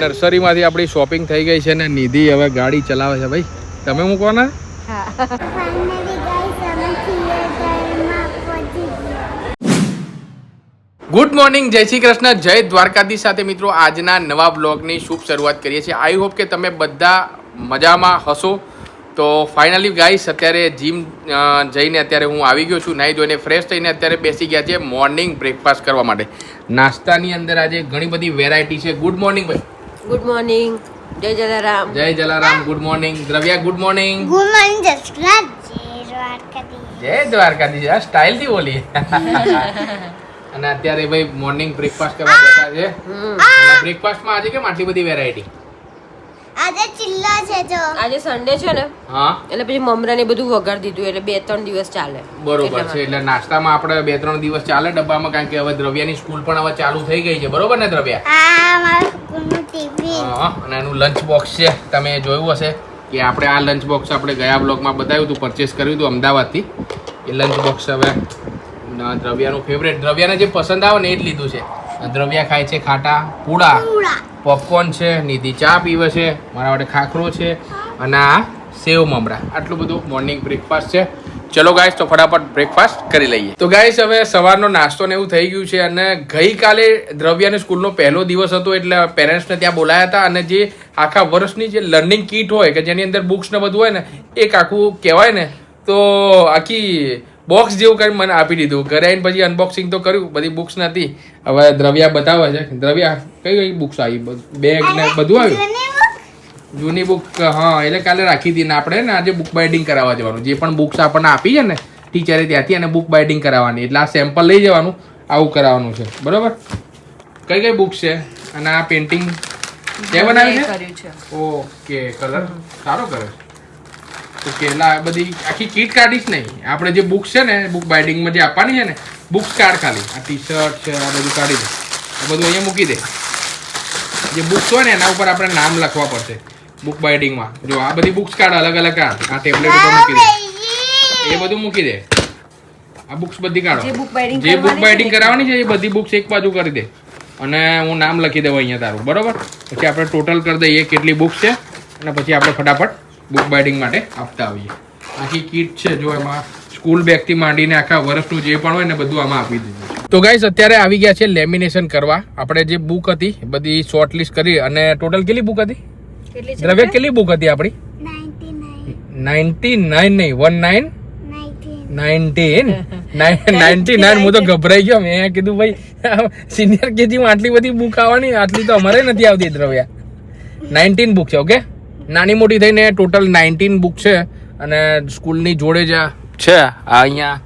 નર્સરીમાંથી આપણી શોપિંગ થઈ ગઈ છે ને નિધિ હવે ગાડી ચલાવે છે. ભાઈ તમે મૂકવાના? ગુડ મોર્નિંગ, જય શ્રી કૃષ્ણ, જય દ્વારકાધીશ સાથે મિત્રો આજના નવા બ્લોગની શુભ શરૂઆત કરીએ છીએ. આઈ હોપ કે તમે બધા મજામાં હશો. તો ફાઇનલી ગાઈસ અત્યારે જીમ જઈને અત્યારે હું આવી ગયો છું. નાહી ધોઈને ફ્રેશ થઈને અત્યારે બેસી ગયા છે મોર્નિંગ બ્રેકફાસ્ટ કરવા માટે. નાસ્તાની અંદર આજે ઘણી બધી વેરાયટી છે. ગુડ મોર્નિંગ ભાઈ. ગુડ મોર્નિંગ, જય જલારામ. જય Jalaram. Good morning Dravya. Good morning. Good morning Jasraj. જય દ્વારકાધીશ. આ સ્ટાઇલ થી બોલી. અને અત્યારે ભાઈ મોર્નિંગ બ્રેકફાસ્ટ કરવા બેઠા છે. અને બ્રેકફાસ્ટમાં આજે કેમ આટલી બધી વેરાયટી? આજે ચિલ્લા છે જો. આજે સન્ડે છે ને, હા, એટલે પછી મમરા ને બધું વઘાર દીધું એટલે 2-3 દિવસ ચાલે. બરોબર છે. એટલે નાસ્તામાં આપણે 2-3 દિવસ ચાલે ડબ્બામાં, કારણ કે હવે દ્રવ્યાની સ્કૂલ પણ હવે ચાલુ થઈ ગઈ છે. બરોબર ને દ્રવ્યા? આ મારું સ્કૂલનું ટિફિન. હા, અને એનું લંચ બોક્સ છે. તમે જોયું હશે કે આપણે આ લંચ બોક્સ આપણે ગયા બ્લોગમાં બતાવ્યું હતું, પરચેસ કર્યું હતું અમદાવાદથી. એ લંચ બોક્સ હવે દ્રવ્યાનું ફેવરેટ, દ્રવ્યાને જે પસંદ આવે ને એ જ લીધું છે. દ્રવ્યા ખાય છે ખાટા પૂડા, પોપકોર્ન છે, નિધિ ચા પીવે છે, મારા માટે ખાખરો છે, અને આ સેવ મમરા. આટલું બધું મોર્નિંગ બ્રેકફાસ્ટ છે. ચલો ગાઈસ, તો ફટાફટ બ્રેકફાસ્ટ કરી લઈએ. તો ગાઈસ હવે સવારનો નાસ્તો ને એવું થઈ ગયું છે. અને ગઈકાલે દ્રવ્યાની સ્કૂલનો પહેલો દિવસ હતો, એટલે પેરેન્ટ્સને ત્યાં બોલાયા હતા. અને જે આખા વર્ષની જે લર્નિંગ કીટ હોય કે જેની અંદર બુક્સ ને બધું હોય ને, એક આખું કહેવાય ને તો આખી બોક્સ જેવું કરીને મને આપી દીધું. ઘરે આવીને પછી અનબોક્સિંગ તો કર્યું, બધી બુક્સ નથી. હવે દ્રવ્યા બતાવે છે. દ્રવ્યા કઈ કઈ બુક્સ આવી? બેગ ને બધું આવ્યું. જૂની બુક, હા, એટલે કાલે રાખી હતી ને આપણે ને આજે બુક બાઇન્ડિંગ કરાવવા જવાનું. જે પણ બુક્સ આપણને આપી છે ને ટીચરે ત્યાંથી, અને બુક બાઇન્ડિંગ કરાવવાની. એટલે આ સેમ્પલ લઈ જવાનું, આવું કરાવવાનું છે. બરોબર? કઈ કઈ બુક્સ છે? અને આ પેઇન્ટિંગ તે બનાવી છે? ઓકે, કલર સારો કરે છે. ઓકે, એટલે આ બધી આખી કીટ કાઢીશ નહીં. આપણે જે બુક્સ છે ને બુક બાઇન્ડિંગમાં જે આપવાની છે ને, બુક્સ કાઢ ખાલી. આ ટી શર્ટ છે, આ બધું કાઢી દે. આ બધું અહીંયા મૂકી દે. જે બુક્સ હોય ને એના ઉપર આપણે નામ લખવા પડશે બુક બાઇન્ડિંગમાં. જો આ બધી બુક્સ કાઢ, અલગ અલગ કાઢ. આ ટેબ્લેટ ઉપર મૂકી દે. એ બધું મૂકી દે. આ બુક્સ બધી કાઢો. જે બુક બાઇન્ડિંગ કરાવવાની છે એ બધી બુક્સ એક બાજુ કરી દે. અને હું નામ લખી દઉં અહીંયા તારું. બરોબર? પછી આપણે ટોટલ કરી દઈએ કેટલી બુક્સ છે, અને પછી આપણે ફટાફટ બુક બાઇન્ડિંગ માટે આપતા આવીએ. આખી કીટ છે જો, એમાં સ્કૂલ બેગથી માંડીને આખા વર્ષનું જે પણ હોય ને બધું આમાં આપી દીધું. તો ગાઈસ અત્યારે આવી ગયા છે લેમિનેશન કરવા. આપણે જે બુક હતી બધી શોર્ટ લિસ્ટ કરી. અને ટોટલ કેટલી બુક હતી દ્રવ્ય? કેટલી બુક હતી આપણી? 99 નહીં, 99. હું તો ગભરાઈ ગયો. મેં કીધું ભાઈ સિનિયર કેજી માં આટલી બધી બુક આવવાની? આટલી તો અમારે નથી આવતી દ્રવ્યા. 19 બુક છે. ઓકે, નાની મોટી થઈને ટોટલ 19 બુક છે. અને સ્કૂલની જોડે જ છે આ અહીંયા.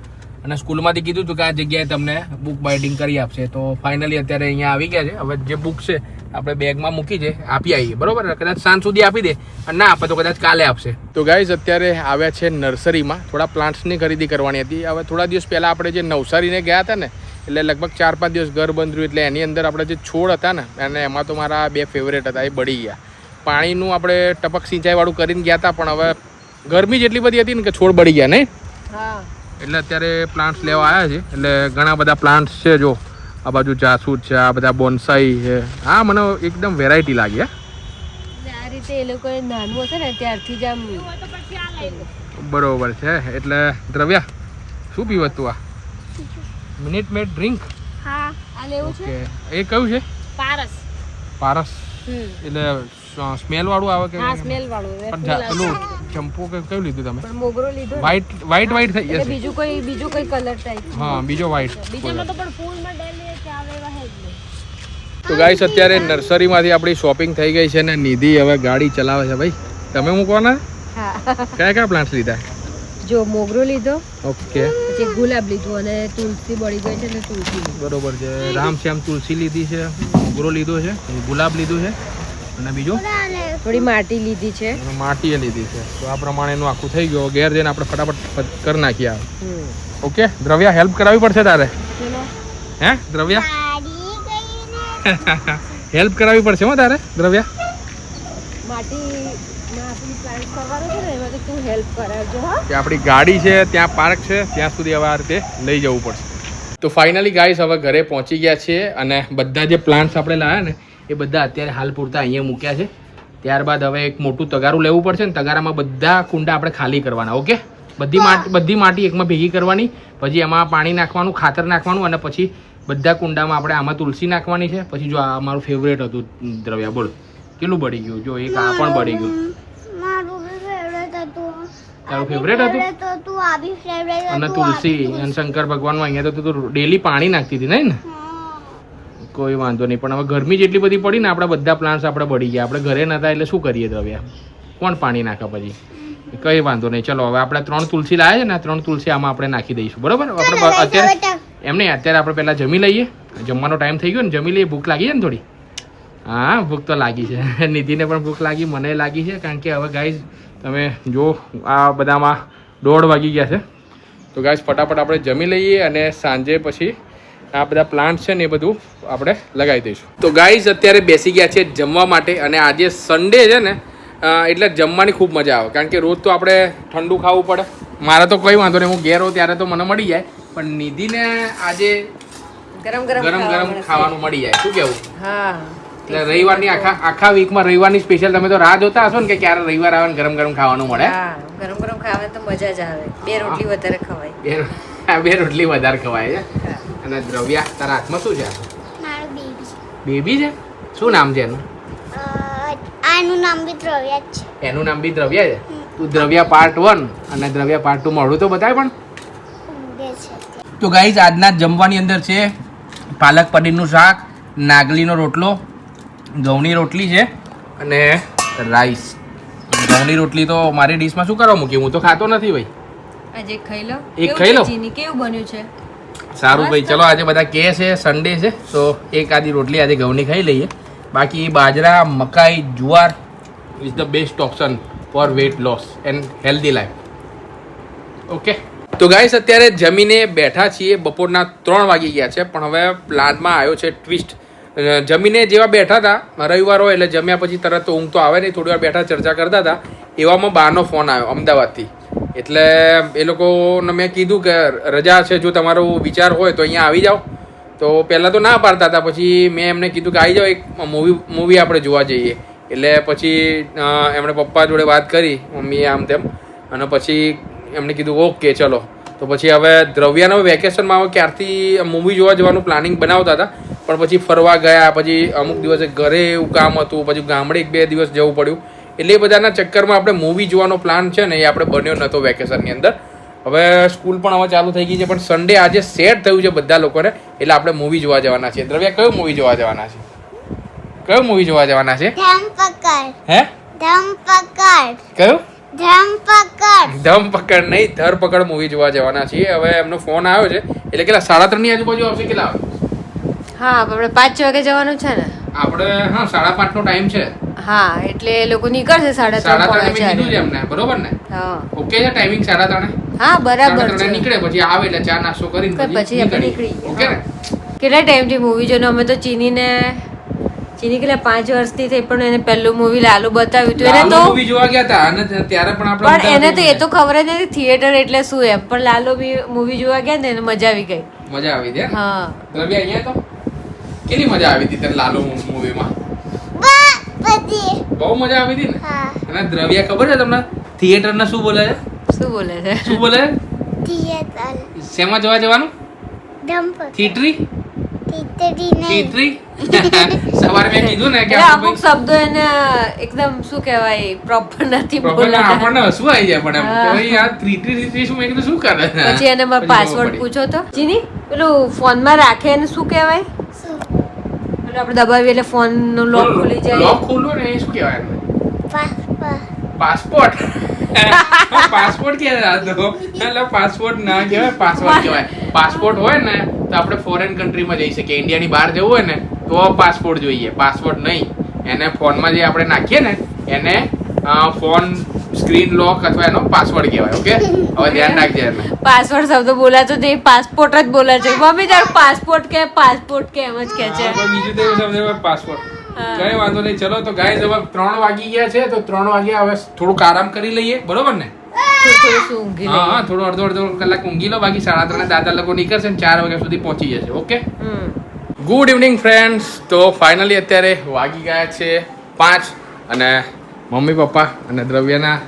અને સ્કૂલમાંથી કીધું હતું કે આ જગ્યાએ તમને બુક બાઇન્ડિંગ કરી આપશે. તો ફાઇનલી અત્યારે અહીંયા આવી ગયા છે. હવે જે બુક છે આપણે બેગમાં મૂકી છે, આપી આવીએ. બરોબર? કદાચ સાંજ સુધી આપી દે, અને ના આપે તો કદાચ કાલે આપશે. તો ગાઈઝ અત્યારે આવ્યા છે નર્સરીમાં. થોડા પ્લાન્ટ્સની ખરીદી કરવાની હતી. હવે થોડા દિવસ પહેલાં આપણે જે નવસારીને ગયા હતા ને, એટલે લગભગ 4-5 દિવસ ઘર બંધ રહ્યું. એટલે એની અંદર આપણે જે છોડ હતા ને, અને એમાં તો મારા 2 ફેવરેટ હતા, એ બળી ગયા. પાણીનું આપણે ટપક સિંચાઈવાળું કરીને ગયા હતા, પણ હવે ગરમી જેટલી બધી હતી ને કે છોડ બળી ગયા નહીં. એટલે અત્યારે પ્લાન્ટ્સ લેવા આવ્યા છે. એટલે ઘણા બધા પ્લાન્ટ્સ છે. જો આ બાજુ જાસૂદ છે, આ બધા બોન્સાઈ છે. હા, મને એકદમ વેરાયટી લાગી. આ રીતે એ લોકો નાનું હશે ને ત્યારથી જ આમ. બરોબર છે. એટલે દ્રવ્યા શું પીવું તું? આ મિનિટ મેડ ડ્રિંક. હા, આ લેવું છે. એ કયું છે? પારસ. એટલે સ્મેલ વાળું આવે કે? હા, સ્મેલ વાળું. પણ પેલું ચંપો કે કયું લીધું તમે? પણ મોગરો લીધો. વ્હાઈટ થઈ જશે. બીજું કોઈ કલર ટાઈપ. હા, બીજો વ્હાઈટ. બીજામાં તો પણ ફૂલમાં ડેલી કે આવે એવા હે જ. તો ગાઈસ અત્યારે નર્સરીમાંથી આપણી શોપિંગ થઈ ગઈ છે ને નિધિ હવે ગાડી ચલાવે છે. ભાઈ તમે મૂકવાના? હા. કયા પ્લાન્ટ્સ લીધા? જો મોગરો લીધો. ઓકે. પછી ગુલાબ લીધું, અને તુલસી બળી ગઈ છે એટલે તુલસી. બરોબર છે. રામશ્યામ તુલસી લીધી છે, મોગરો લીધો છે, ગુલાબ લીધું છે, અને બીજું થોડી માટી લીધી છે. માટી લીધી છે. તો આ પ્રમાણેનું આખું થઈ ગયું. ઘેર જઈને આપણે ફટાફટ કરી નાખીએ. ઓકે દ્રવ્યા, હેલ્પ કરાવવી પડશે તારે. હે દ્રવ્યા? હેલ્પ કરાવવી પડશે હો તારે દ્રવ્યા. આપણી ગાડી છે ત્યાં પાર્ક છે, ત્યાં સુધી હવે આ રીતે લઈ જવું પડશે. તો ફાઇનલી ગાઈસ હવે ઘરે પહોંચી ગયા છીએ અને બધા જે પ્લાન્ટ્સ આપણે લાવ્યા ને એ બધા અત્યારે હાલ પૂરતા અહીંયા મૂક્યા છે. ત્યારબાદ હવે એક મોટું તગારું લેવું પડશે ને તગારામાં બધા કુંડા આપણે ખાલી કરવાના. ઓકે, બધી માટી એકમાં ભેગી કરવાની, પછી એમાં પાણી નાખવાનું, ખાતર નાખવાનું અને પછી બધા કુંડામાં આપણે આમાં તુલસી નાખવાની છે. પછી જો આ મારું ફેવરેટ હતું દ્રવ્યા, બોલ કેટલું બળી ગયું. જો એક આ પણ બળી ગયું. મારું ફેવરેટ હતું. તારું ફેવરેટ હતું? આ બી ફેવરેટ હતું. અને તુલસી અને શંકર ભગવાનનું અહીંયા તો તું ડેલી પાણી નાખતી હતી નહીં ને? કોઈ વાંધો નહીં, પણ હવે ગરમી જેટલી બધી પડી ને આપણા બધા પ્લાન્ટ્સ આપણે બળી ગયા. આપણે ઘરે નતા એટલે શું કરીએ દ્રવ્યા, કોણ પાણી નાખે પછી? કઈ વાંધો નહીં. ચલો હવે આપણે 3 તુલસી લાવ્યા છે ને, 3 તુલસી આમાં આપણે નાખી દઈશું. બરોબર? આપણે અત્યારે એમ નહીં, અત્યારે આપણે પહેલાં જમી લઈએ. જમવાનો ટાઈમ થઈ ગયો ને, જમી લઈએ. ભૂખ લાગી છે ને થોડી? હા, ભૂખ તો લાગી છે. નિધિને પણ ભૂખ લાગી, મને લાગી છે. કારણ કે હવે ગાઈઝ તમે જો આ બધામાં 1:30 વાગી ગયા છે. તો ગાઈઝ ફટાફટ આપણે જમી લઈએ અને સાંજે પછી આ બધા પ્લાન્ટ છે ને એ બધું આપણે લગાવી દઈશું. તો ગાઈઝ અત્યારે બેસી ગયા છે જમવા માટે અને આજે સન્ડે છે ને એટલે જમવાની ખૂબ મજા આવે. કારણ કે રોજ તો આપણે ઠંડુ ખાવું પડે. મારે તો કોઈ વાંધો નહીં, હું ઘેર હોઉં ત્યારે તો મને મળી જાય, પણ નિધિને આજે ગરમ ખાવાનું મળી જાય. શું કેવું? હા, એટલે રવિવારની આખા વીકમાં રવિવારની સ્પેશિયલ તમે તો રાહ જોતા હશો ને કે ક્યારે રવિવાર આવે ને ગરમ ગરમ ખાવાનું મળે. હા, ગરમ ખાવાની તો મજા જ આવે. 2 રોટલી વધારે ખવાય. 2 રોટલી વધારે ખવાય છે. અને દ્રવ્યા, તારા હાથમાં શું છે? મારું બેબી. બેબી છે? શું નામ છે એનું? આનું નામ બી દ્રવ્યા જ છે. એનું નામ બી દ્રવ્યા છે? તું દ્રવ્યા પાર્ટ 1 અને દ્રવ્યા પાર્ટ 2 મળું તો બતાય. પણ ઊંઘે છે. તો ગાઈઝ આજના જમવાની અંદર છે પાલક પનીરનું શાક, નાગલીનો રોટલો, ઘઉંની રોટલી છે અને રાઈસ. ઘઉંની રોટલી તો મારી ડીશમાં શું કરવા મૂકી? હું તો ખાતો નથી ભાઈ. આજે ખાઈ લો. એક ખાઈ લો. ચીની કેવું બન્યું છે? સારું ભાઈ, ચલો આજે બધા કે છે સન્ડે છે તો એક આદી રોટલી આજે ઘઉંની ખાઈ લઈએ. બાકી બાજરા, મકાઈ, જુવાર is the best option for weight loss and healthy life. Okay, તો ગાઈસ અત્યારે જમીને બેઠા છીએ. બપોરના 3 વાગી ગયા છે, પણ હવે પ્લાનમાં આવ્યો છે ટ્વિસ્ટ. જમીને જેવા બેઠા હતા, રવિવાર હોય એટલે જમ્યા પછી તરત તો ઊંઘ તો આવે નહીં, થોડી વાર બેઠા ચર્ચા કરતા હતા, એવામાં બાનો ફોન આવ્યો અમદાવાદથી. એટલે એ લોકોને મેં કીધું કે રજા છે, જો તમારો વિચાર હોય તો અહીંયા આવી જાઓ. તો પહેલાં તો ના પાડતા હતા, પછી મેં એમને કીધું કે આવી જાઓ, એક મૂવી આપણે જોવા જઈએ. એટલે પછી એમણે પપ્પા જોડે વાત કરી, મમ્મીએ આમ તેમ, અને પછી એમણે કીધું ઓકે ચલો. તો પછી હવે દ્રવ્યાના વેકેશનમાં હવે ક્યારથી મૂવી જોવા જવાનું પ્લાનિંગ બનાવતા હતા, પણ પછી ફરવા ગયા, પછી અમુક દિવસે ઘરે એવું કામ હતું, પછી ગામડે 1-2 દિવસ જવું પડ્યું. એટલે એ બધાના ચક્કરમાં આપણે મૂવી જોવાનો પ્લાન છે ને એ આપણે બન્યો નહોતો વેકેશનની અંદર. હવે સ્કૂલ પણ હવે ચાલુ થઈ ગઈ છે, પણ સન્ડે આજે સેટ થયું છે બધા લોકોને, એટલે આપણે મૂવી જોવા જવાના છીએ. દ્રવ્યા, કયું મૂવી જોવા જવાના છે? કયું મૂવી જોવા જવાના છે? ધરપકડ. હે? ધરપકડ. કયું? ધરપકડ. ધરપકડ નહીં, ધરપકડ મૂવી જોવા જવાના છીએ. હવે એમનો ફોન આવ્યો છે, એટલે કેટલા 3:30 ની આજુબાજુ આવશે? કેટલા આવે? હા, આપણે 5 વાગે જવાનું છે ને આપણે? હા, 5:30 નો ટાઈમ છે. હા, એટલે એ લોકો નીકળશે 3:30 મેં કીધું છે એમને, બરોબર ને? હા, ઓકે છે ટાઈમિંગ 3:30? હા, બરાબર 3:30 છે. નીકળે, પછી આવે એટલે ચા નાસ્તો કરીને પછી આપણે નીકળી. ઓકે ને? કેટલા ટાઈમથી મૂવી જોઈને અમે તો ચીની કેટલા 5 વર્ષથી થઈ, પણ એને પહેલું મૂવી લાલુ બતાવ્યું હતું. એને તો મૂવી જોવા ગયા હતા અને ત્યારે પણ આપણે પણ એને તો એ તો ખબર જ નથી થિયેટર એટલે શું એમ, પણ લાલુ મૂવી જોવા ગયા ને એને મજા આવી ગઈ. મજા આવી હતી? હા. દ્રવ્યા, અહીંયા તો કેટલી મજા આવી હતી તને લાલુ મૂવીમાં? બહુ મજા આવી હતી ને? હા. અને દ્રવ્યા, ખબર છે તમને થિયેટર ને શું બોલે છે? શું બોલે છે? શું બોલે? થિયેટર. શેમાં જોવા જવાનું? ધરપકડ. થિયેટરી? થિયેટરી. સવારે મેં કીધું ને કે અમુક શબ્દો એને એકદમ શું કહેવાય પ્રોપર નથી બોલતા. આપણને હસવું આવી જાય, પણ એમ કે ભાઈ આ થિયેટરી શું, મેં કીધું શું કરે? પછી એને મારો પાસવર્ડ પૂછો તો ચીની પેલું ફોનમાં રાખે એને શું કહેવાય? શું? પેલું આપણે દબાવીએ એટલે ફોન નો લોક ખુલી જાય. લોક ખુલ્લો ને એ શું કહેવાય? પાસપોર્ટ. પાસપોર્ટ કહેવાય તો એટલે પાસપોર્ટ ના કહેવાય, પાસવર્ડ કહેવાય. પાસપોર્ટ હોય ને તો આપણે ફોરેન કન્ટ્રીમાં જઈ શકીએ. ઇન્ડિયાની બહાર જવું હોય ને તો પાસપોર્ટ જોઈએ, પાસવર્ડ નહીં. એને ફોનમાં જે આપણે નાખીએ ને એને ફોન સ્ક્રીન લોક અથવા એનો પાસવર્ડ કહેવાય. ઓકે, હવે ધ્યાન રાખજે. એને પાસવર્ડ શબ્દ બોલાતો તે પાસપોર્ટ જ બોલે છે. મમ્મી તાર પાસપોર્ટ કે એમ જ કે છે. બીજું તો એવું સમજે પાસપોર્ટ. કઈ વાંધો નહીં. ચલો તો ગાઈઝ હવે 3 વાગી ગયા છે, તો 3 વાગે હવે થોડુંક આરામ કરી લઈએ, બરોબર ને? હા, થોડું અડધો કલાક ઊંઘી લો. બાકી 3:30 દાદા લોકો નીકળશે ને 4 વાગ્યા સુધી પહોંચી જશે. Okay, good evening friends. તો ફાઇનલી અત્યારે વાગી ગયા છે 5 અને મમ્મી પપ્પા અને દ્રવ્યના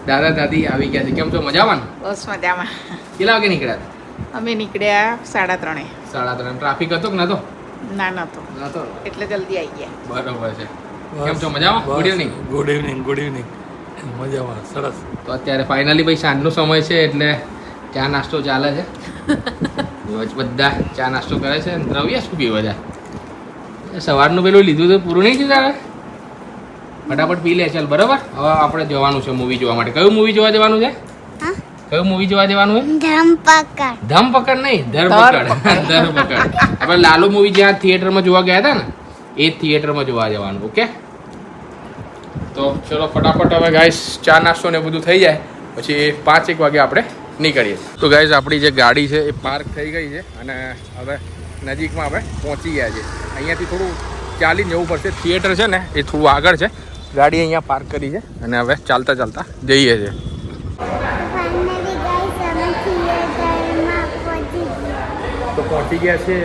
દાદા દાદી આવી ગયા છે. કેમ છો? મજામાં? બસ મજામાં. કેટલા વાગે નીકળ્યા હતા? અમે નીકળ્યા 3:30. 3:30. ટ્રાફિક હતો કે નતો? ના નતો એટલે જલ્દી આવી ગયા. બરોબર છે. કેમ છો? મજામાં? Good evening. Good evening. Good evening. મજામાં. સરસ. તો અત્યારે ફાઇનલી ભાઈ સાંજનો સમય છે એટલે ચા નાસ્તો ચાલે છે. રોજ બધા ચા નાસ્તો કરે છે. દ્રવ્ય શું પીવે છે? સવારનું પેલું લીધું તો પૂરું નહીં થયું તારે? ફટાફટ પી લે ચાલ. બરાબર. હવે આપણે જવાનું છે મૂવી જોવા માટે. કયું મૂવી જોવા જવાનું છે? હા? કયું મૂવી જોવા જવાનું છે? ધમપકડ. ધમપકડ નહીં, ધરપકડ. ધરપકડ. આપણે લાલુ મૂવી જ્યાં થિયેટરમાં જોવા ગયા હતા ને એ જ થિયેટરમાં જોવા જવાનું. ઓકે, તો ચલો ફટાફટ હવે ગાઈસ ચા નાસ્તો ને બધું થઈ જાય પછી 5-1 વાગે આપણે નીકળીએ. તો ગાઈસ આપણી જે ગાડી છે એ પાર્ક થઈ ગઈ છે અને હવે નજીકમાં આપણે પહોંચી ગયા છે. અહીંયાથી થોડું ચાલીને જવું પડશે. થિયેટર છે ને એ થોડું આગળ છે. ગાડી અહીંયા પાર્ક કરી છે અને હવે ચાલતા ચાલતા જઈએ છીએ. ફાઇનલી ગાઈસ અમે થિયેટરમાં પહોંચી ગયા. તો પહોંચી ગયા છે.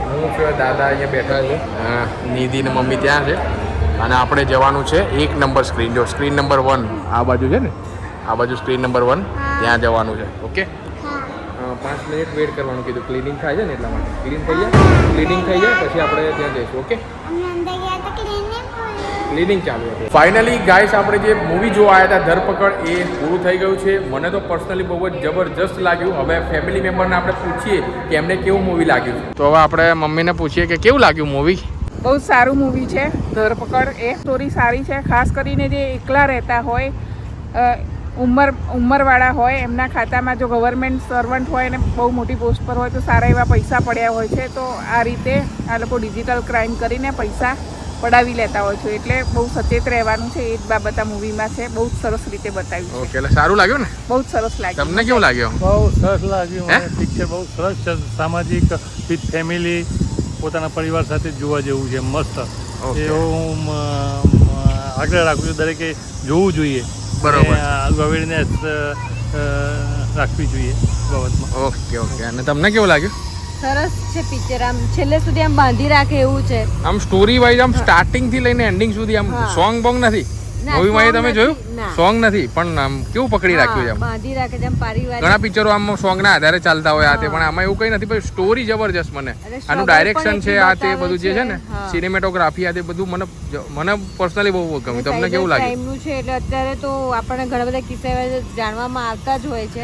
હું છું, દાદા અહીંયા બેઠા છે, નિધિ ને મમ્મી ત્યાં છે અને આપણે જવાનું છે 1 નંબર સ્ક્રીન. જો સ્ક્રીન નંબર 1 આ બાજુ છે ને, આ બાજુ સ્ક્રીન નંબર 1 ત્યાં જવાનું છે. ઓકે, હા. 5 મિનિટ વેઇટ કરવાનું કીધું. ક્લિનિંગ થાય છે ને એટલા માટે. ક્લીન થઈ જાય, ક્લિનિંગ થઈ જાય પછી આપણે ત્યાં જઈશું. ઓકે, અમે અંદર ગયા તો ક્લિનિક ક્લિનિંગ ચાલુ હતું. ફાઇનલી ગાઈસ આપણે જે મૂવી જોવા આવ્યા હતા ધરપકડ એ પૂરું થઈ ગયું છે. મને તો પર્સનલી બહુ જ જબરજસ્ત લાગ્યું. હવે ફેમિલી મેમ્બરને આપણે પૂછીએ કે એમને કેવું મૂવી લાગ્યું. તો હવે આપણે મમ્મીને પૂછીએ કે કેવું લાગ્યું મૂવી. બહુ સારું મૂવી છે ધરપકડ. એ સ્ટોરી સારી છે. ખાસ કરીને જે એકલા રહેતા હોય, ઉંમરવાળા હોય, એમના ખાતામાં જો ગવર્મેન્ટ સર્વન્ટ હોય અને બહુ મોટી પોસ્ટ પર હોય તો સારા એવા પૈસા પડ્યા હોય છે. તો આ રીતે આ લોકો ડિજિટલ ક્રાઇમ કરીને પૈસા પડાવી લેતા હોય છે. એટલે બહુ સચેત રહેવાનું છે. એ જ બાબત આ મૂવીમાં છે. બહુ જ સરસ રીતે બતાવ્યું છે. ઓકે, એટલે સારું લાગ્યું ને? બહુ જ સરસ લાગ્યું. તમને કેવું લાગ્યું? બહુ સરસ લાગ્યું મને. પિક્ચર બહુ સરસ છે. સામાજિક વિથ ફેમિલી પોતાના પરિવાર સાથે જોવા જેવું છે. મસ્ત. Okay. એ હું આગ્રહ રાખું છું દરેકે જોવું જોઈએ. બરોબર. અવેરનેસ રાખવી જોઈએ બાબતમાં. Okay okay. અને તમને કેવું લાગ્યું? સરસ છે પિક્ચર. આમ છેલ્લે સુધી આમ બાંધી રાખે એવું છે. આમ સ્ટોરી વાઇઝ આમ સ્ટાર્ટિંગ થી લઈને એન્ડિંગ સુધી આમ હા. સોંગ બોંગ નથી ના, મૂવીમાં. એ song તમે નથી. જોયું? ના. સોંગ નથી પણ આમ કેવું પકડી રાખ્યું છે. હા, બાંધી રાખે છે આમ પારિવારિક. ઘણા પિક્ચરો આમ સોંગ ના આધારે ચાલતા હોય આ તે, હા. પણ આમાં એવું કઈ નથી. પણ સ્ટોરી જબરજસ્ત. મને અને આનું struggle ડાયરેક્શન પણ છે એટલું આ તે બતાવે બધું જે છે ને હા. સિનેમેટોગ્રાફી આ તે બધું મને પર્સનલી બહુ ગમ્યું. તમને કેવું લાગ્યું? ટાઈમનું છે એટલે અત્યારે તો આપણને ઘણા બધા કિસ્સા એવા જાણવામાં આવતા જ હોય છે.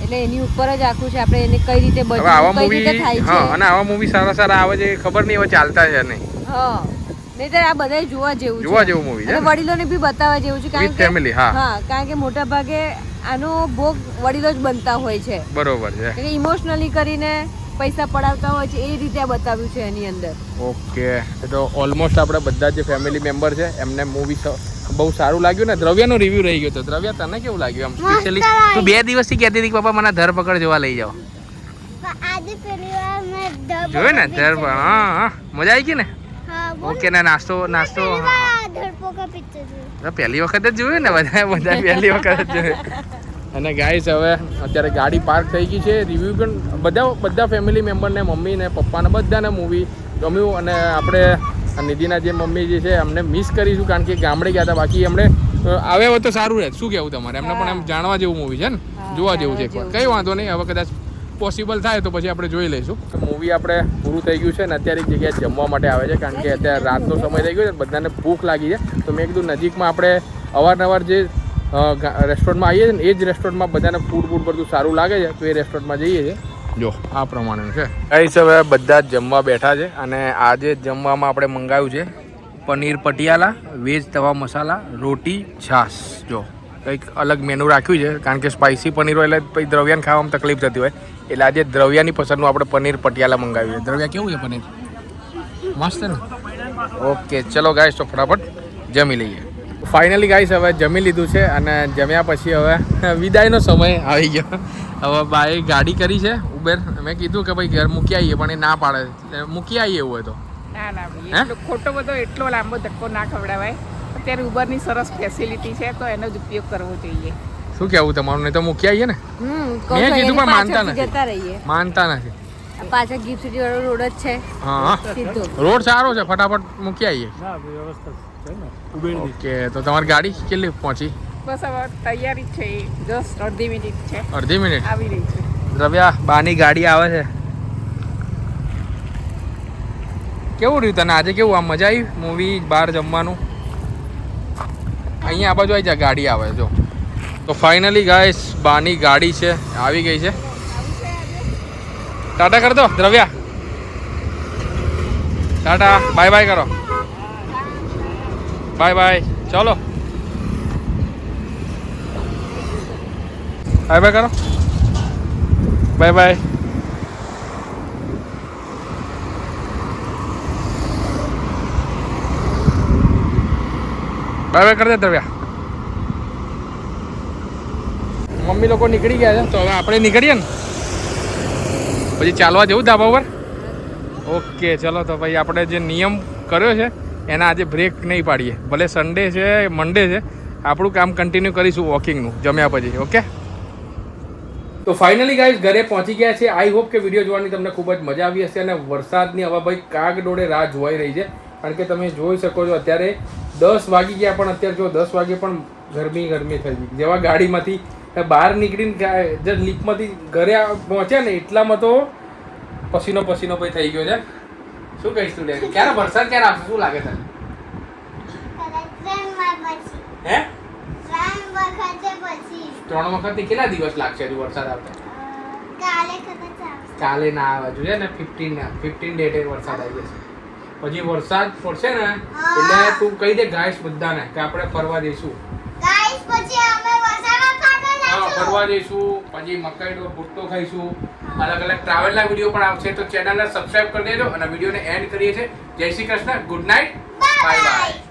એટલે એની ઉપર જ આખું છે. આપણે એને કઈ રીતે હવે આવા બચવું, કઈ મૂવી રીતે થાય હા, છે. અને આવા મૂવી સારા સારા આવે છે ખબર નહીં હવે ચાલતા છે નહીં. હા, નહીંતર આ બધા જોવા જેવું છે. જોવા જેવું મૂવી છે અને વડીલોને બી બતાવવા જેવું છે. With family. હા, કારણ કે મોટા ભાગે આનો ભોગ વડીલો જ બનતા હોય છે. બરોબર છે. કે ઇમોશનલી કરીને પૈસા પડાવતા હોય છે. એ રીતે આ બતાવ્યું છે એની અંદર. ઓકે, તો ઓલમોસ્ટ આપણે બધા જે ફેમિલી મેમ્બર છે એમને મૂવી બહુ સારું લાગ્યું ને. દ્રવ્યાનો રિવ્યુ રહી ગયો તો દ્રવ્યા તને કેવું લાગ્યું? આમ સ્પેશિયલી તું 2 દિવસથી કહેતી હતી કે પપ્પા મને ધરપકડ જોવા લઈ જાઓ. આજે પહેલી વાર મેં જોયું ને ધરપકડ? હા હા, મજા આવી ગઈ ને? હા, બોલ. ઓકે. ને નાસ્તો પહેલી વાર આ ધરપકડ પિક્ચર જોયું. તો પહેલી વખત જ જોયું ને? બધા પહેલી વખત જ જોયું. અને ગાઈસ હવે અત્યારે ગાડી પાર્ક થઈ ગઈ છે. રિવ્યુ પણ બધા ફેમિલી મેમ્બરને, મમ્મી ને પપ્પાને બધાને મૂવી ગમ્યું. અને આપણે નિધિના જે મમ્મી જે છે એમને મિસ કરીશું કારણ કે ગામડે ગયા હતા. બાકી એમણે આવ્યા હોય તો સારું રહે. શું કહેવું તમારે? એમને પણ એમ જાણવા જેવું મૂવી છે ને, જોવા જેવું છે એકવાર. કંઈ વાંધો નહીં. હવે કદાચ પોસિબલ થાય તો પછી આપણે જોઈ લઈશું. મૂવી આપણે પૂરું થઈ ગયું છે ને અત્યારે એક જગ્યાએ જમવા માટે આવે છે કારણ કે અત્યારે રાતનો સમય થઈ ગયો છે, બધાને ભૂખ લાગી છે. તો મેં કીધું નજીકમાં આપણે અવારનવાર જે રેસ્ટોરન્ટમાં આવીએ છીએ ને એ જ રેસ્ટોરન્ટમાં બધાને ફૂડ બધું સારું લાગે છે તો એ રેસ્ટોરન્ટમાં જઈએ છીએ. જો આ પ્રમાણે છે. ગાઈસ હવે બધા જ જમવા બેઠા છે અને આજે જમવામાં આપણે મંગાવ્યું છે પનીર પટિયાલા, વેજ તવા મસાલા, રોટી, છાશ. જો કંઈક અલગ મેનુ રાખ્યું છે કારણ કે સ્પાઇસી પનીર હોય એટલે પછી દ્રવ્યાને ખાવામાં તકલીફ થતી હોય એટલે આજે દ્રવ્યાની પસંદનું આપણે પનીર પટિયાલા મંગાવ્યું છે. દ્રવ્યા કેવું છે પનીર? મસ્ત ને? ઓકે ચલો ગાઈસ તો ફટાફટ જમી લઈએ. ફાઇનલી ગાઈસ હવે જમી લીધું છે અને જમ્યા પછી હવે વિદાયનો સમય આવી ગયો. હવે બાએ ગાડી કરી છે ઉબેર. મેં કીધું કે ભાઈ ઘર મૂકી આવીએ પણ એ ના પાડે. મૂકી આવીએ એવું હોય તો ના ભાઈ, એટલો ખોટો બધો એટલો લાંબો ધક્કો ના ખવડાવાય. અત્યારે ઉબરની સરસ ફેસિલિટી છે તો એનો જ ઉપયોગ કરવો જોઈએ. શું કહેવું તમારું? નહીં તો મૂકી આવીએ ને. મેં કીધું પણ માનતા નથી. જતા રહીએ. માનતા નથી. પાછળ ગિફ્ટ સિટી વાળો રોડ જ છે હા હા સીધો. રોડ સારો છે, ફટાફટ મૂકી આવીએ. ના વ્યવસ્થા છે ને ઉબેર ઓકે, તો તમારી ગાડી કેટલી પહોંચી? બસ હવે તૈયારી જ છે, જસ્ટ અડધી મિનિટ છે, અડધી મિનિટ. આવી રહી છે. દ્રવ્યા, બાની ગાડી આવે છે. કેવું રહ્યું તને આજે? કેવું આમ મજા આવી મૂવી બહાર જમવાનું? અહીંયા આ બાજુ આવી જા, ગાડી આવે જો. તો ફાઇનલી ગાઈસ બાની ગાડી છે, આવી ગઈ છે. ટાટા કર દો દ્રવ્યા, ટાટા બાય બાય કરો, બાય બાય. ચલો બાય બાય કરો, બાય બાય. બાય બાય કરી દે દ્રવ્યા. મમ્મી લોકો નીકળી ગયા છે, તો હવે આપણે નીકળીએ ને પછી ચાલવા જવું ધાબા ઉપર. ઓકે ચલો, તો ભાઈ આપણે જે નિયમ કર્યો છે એના આજે બ્રેક નહીં પાડીએ. ભલે સન્ડે છે, મંડે છે, આપણું કામ કન્ટિન્યુ કરીશું વોકિંગનું જમ્યા પછી. ઓકે, તો ફાઇનલી ગાઈઝ ઘરે પહોંચી ગયા છે. આઈ હોપ કે વિડીયો જોવાની તમને ખૂબ જ મજા આવી હશે. અને વરસાદની હવે ભાઈ કાગડોળે રાહ જોવાઈ રહી છે, કારણ કે તમે જોઈ શકો છો અત્યારે 10 વાગી ગયા, પણ અત્યારે જો 10 વાગે પણ ગરમી થઈ ગઈ. જેવા ગાડીમાંથી બહાર નીકળીને જે લિફ્ટમાંથી ઘરે પહોંચ્યા ને એટલામાં તો પસીનો ભાઈ થઈ ગયો છે. શું કહીશ તું? ક્યારે વરસાદ ક્યારે આવશે? શું લાગે તને? કદાચ 3 વાર પછી. હે, 3 વખતે પછી. 3 વખત કેટલા દિવસ લાગશે હજુ વરસાદ આવતા? કાલે કદાચ આવશે. કાલે ના આવે જોઈએ ને, 15 ડેટે વરસાદ આવી જશે. પછી વરસાદ પડશે ને એટલે તું કહી દે ગાઈસ બધાને કે આપણે ફરવા જઈશું. ગાઈસ પછી અમે વસાવા ખાવા હા, જઈશું. ફરવા જઈશું, પછી મકાઈનો ભૂટ્ટો ખાઈશું. અલગ અલગ ટ્રાવેલના વિડીયો પણ આવશે, તો ચેનલને સબસ્ક્રાઇબ કરી દેજો અને વિડીયોને એન્ડ કરીએ છીએ. જય Shri Krishna, good night, bye bye.